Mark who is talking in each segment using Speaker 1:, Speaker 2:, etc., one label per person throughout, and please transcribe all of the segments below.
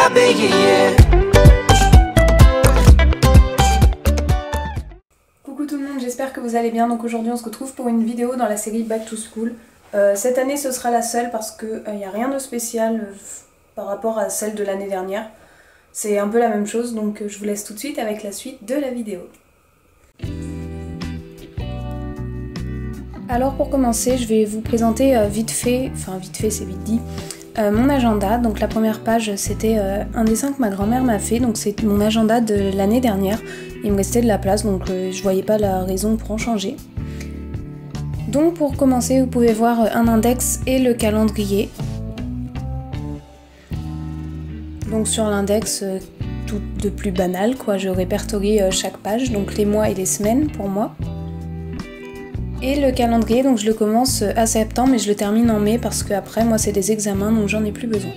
Speaker 1: happy, yeah.
Speaker 2: Coucou tout le monde, j'espère que vous allez bien. Donc aujourd'hui on se retrouve pour une vidéo dans la série Back to School. Cette année ce sera la seule parce qu'il n'y a rien de spécial par rapport à celle de l'année dernière. C'est un peu la même chose, donc je vous laisse tout de suite avec la suite de la vidéo. Alors pour commencer, je vais vous présenter vite fait c'est vite dit, mon agenda. Donc la première page c'était un dessin que ma grand-mère m'a fait, donc c'est mon agenda de l'année dernière. Il me restait de la place, donc je voyais pas la raison pour en changer. Donc pour commencer, vous pouvez voir un index et le calendrier. Donc sur l'index, tout de plus banal, quoi, je répertorie chaque page, donc les mois et les semaines pour moi. Et le calendrier, donc je le commence à septembre et je le termine en mai parce que après moi c'est des examens, donc j'en ai plus besoin.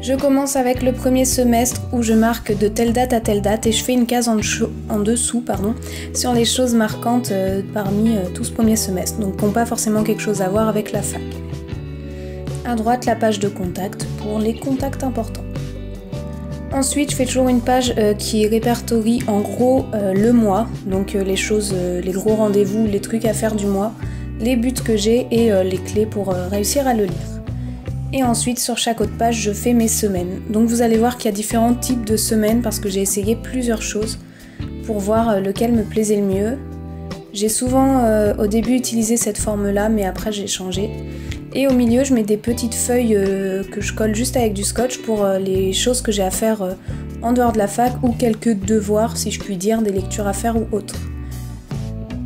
Speaker 2: Je commence avec le premier semestre où je marque de telle date à telle date et je fais une case en dessous sur les choses marquantes parmi tout ce premier semestre, donc qui n'ont pas forcément quelque chose à voir avec la fac. À droite, la page de contact pour les contacts importants. Ensuite, je fais toujours une page qui répertorie en gros le mois, donc les choses, les gros rendez-vous, les trucs à faire du mois, les buts que j'ai et les clés pour réussir à le lire. Et ensuite, sur chaque autre page, je fais mes semaines. Donc vous allez voir qu'il y a différents types de semaines parce que j'ai essayé plusieurs choses pour voir lequel me plaisait le mieux. J'ai souvent au début utilisé cette forme-là, mais après j'ai changé. Et au milieu, je mets des petites feuilles que je colle juste avec du scotch pour les choses que j'ai à faire en dehors de la fac ou quelques devoirs, si je puis dire, des lectures à faire ou autres.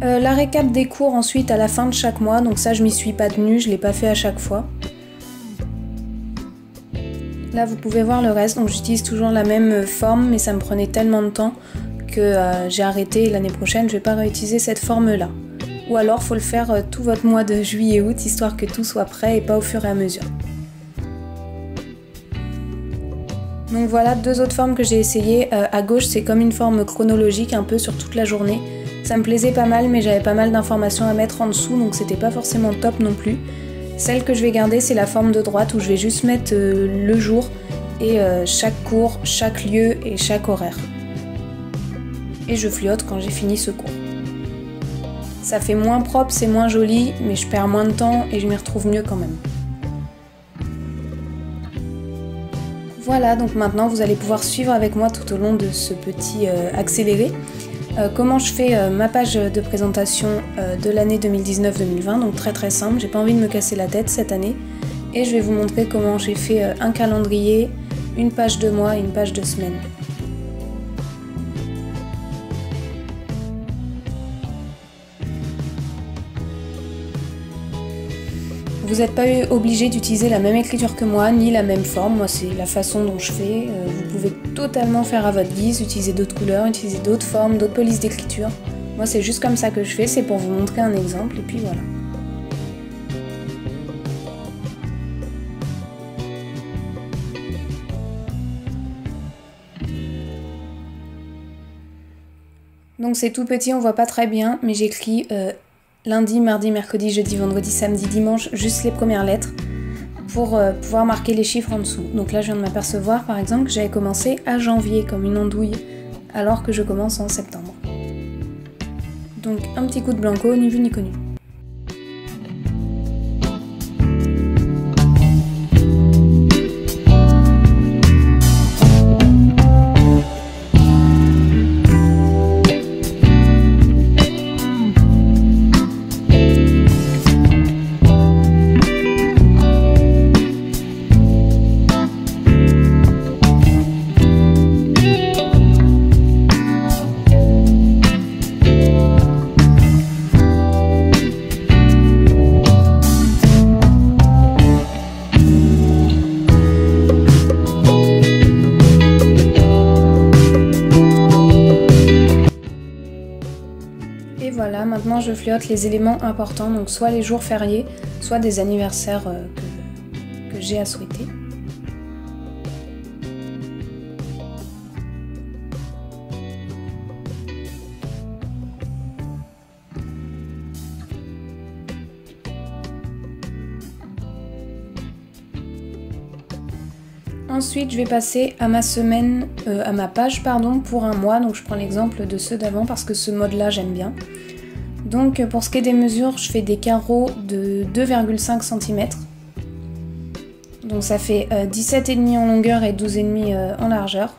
Speaker 2: La récap des cours ensuite à la fin de chaque mois, donc ça je m'y suis pas tenue, je l'ai pas fait à chaque fois. Là vous pouvez voir le reste, donc j'utilise toujours la même forme mais ça me prenait tellement de temps que j'ai arrêté et l'année prochaine je vais pas réutiliser cette forme là. Ou alors faut le faire tout votre mois de juillet et août histoire que tout soit prêt et pas au fur et à mesure. Donc voilà deux autres formes que j'ai essayées. À gauche c'est comme une forme chronologique un peu sur toute la journée. Ça me plaisait pas mal mais j'avais pas mal d'informations à mettre en dessous donc c'était pas forcément top non plus. Celle que je vais garder, c'est la forme de droite où je vais juste mettre le jour et chaque cours, chaque lieu et chaque horaire. Et je fiote quand j'ai fini ce cours. Ça fait moins propre, c'est moins joli, mais je perds moins de temps et je m'y retrouve mieux quand même. Voilà, donc maintenant vous allez pouvoir suivre avec moi tout au long de ce petit accéléré. Comment je fais ma page de présentation de l'année 2019-2020, donc très simple, j'ai pas envie de me casser la tête cette année. Et je vais vous montrer comment j'ai fait un calendrier, une page de mois et une page de semaine. Vous n'êtes pas obligé d'utiliser la même écriture que moi, ni la même forme. Moi, c'est la façon dont je fais. Vous pouvez totalement faire à votre guise, utiliser d'autres couleurs, utiliser d'autres formes, d'autres polices d'écriture. Moi, c'est juste comme ça que je fais, c'est pour vous montrer un exemple, et puis voilà. Donc c'est tout petit, on voit pas très bien, mais j'écris lundi, mardi, mercredi, jeudi, vendredi, samedi, dimanche, juste les premières lettres pour pouvoir marquer les chiffres en dessous. Donc là je viens de m'apercevoir par exemple que j'avais commencé à janvier comme une andouille alors que je commence en septembre. Donc un petit coup de blanco, ni vu ni connu. Voilà, maintenant je fiote les éléments importants, donc soit les jours fériés, soit des anniversaires que j'ai à souhaiter. Ensuite, je vais passer à ma semaine, à ma page pardon, pour un mois. Donc je prends l'exemple de ceux d'avant parce que ce mode-là j'aime bien. Donc pour ce qui est des mesures, je fais des carreaux de 2,5 cm. Donc ça fait 17,5 en longueur et 12,5 en largeur.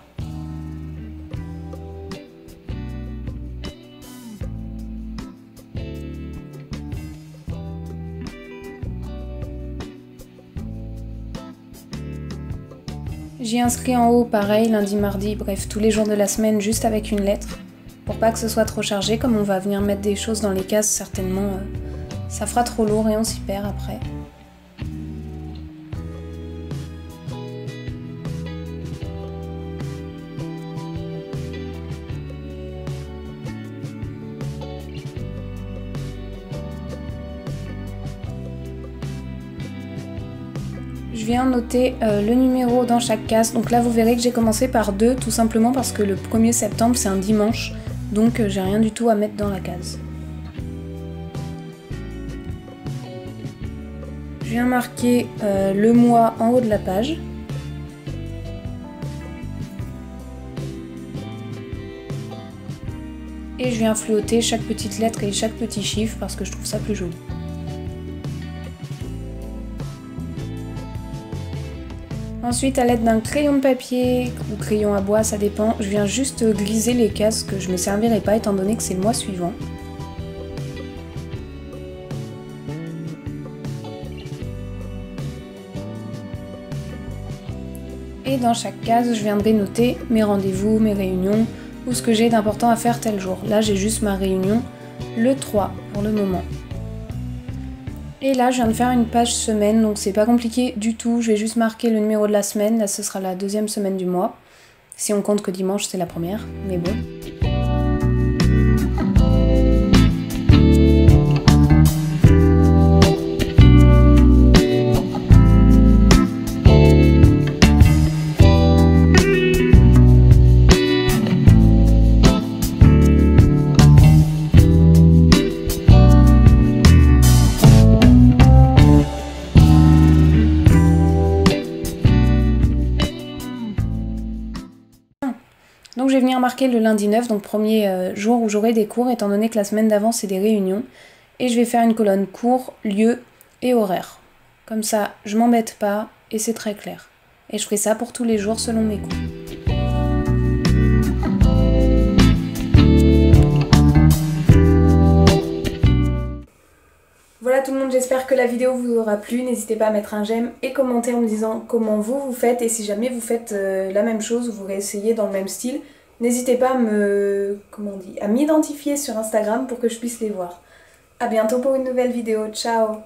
Speaker 2: J'ai inscrit en haut pareil, lundi, mardi, bref tous les jours de la semaine juste avec une lettre. Pour pas que ce soit trop chargé, comme on va venir mettre des choses dans les cases, certainement ça fera trop lourd et on s'y perd après. Je viens noter le numéro dans chaque case. Donc là vous verrez que j'ai commencé par 2 tout simplement parce que le 1er septembre c'est un dimanche. Donc j'ai rien du tout à mettre dans la case. Je viens marquer le mois en haut de la page. Et je viens fléauter chaque petite lettre et chaque petit chiffre parce que je trouve ça plus joli. Ensuite, à l'aide d'un crayon de papier ou crayon à bois, ça dépend, je viens juste griser les cases que je ne me servirai pas étant donné que c'est le mois suivant. Et dans chaque case, je viendrai noter mes rendez-vous, mes réunions ou ce que j'ai d'important à faire tel jour. Là, j'ai juste ma réunion le 3 pour le moment. Et là, je viens de faire une page semaine, donc c'est pas compliqué du tout. Je vais juste marquer le numéro de la semaine. Là, ce sera la 2e semaine du mois. Si on compte que dimanche, c'est la première, mais bon. Donc je vais venir marquer le lundi 9, donc premier jour où j'aurai des cours, étant donné que la semaine d'avant c'est des réunions. Et je vais faire une colonne cours, lieu et horaire. Comme ça, je m'embête pas et c'est très clair. Et je ferai ça pour tous les jours selon mes cours. Voilà tout le monde, j'espère que la vidéo vous aura plu. N'hésitez pas à mettre un j'aime et commenter en me disant comment vous faites. Et si jamais vous faites la même chose ou vous réessayez dans le même style, n'hésitez pas à m'identifier sur Instagram pour que je puisse les voir. A bientôt pour une nouvelle vidéo, ciao!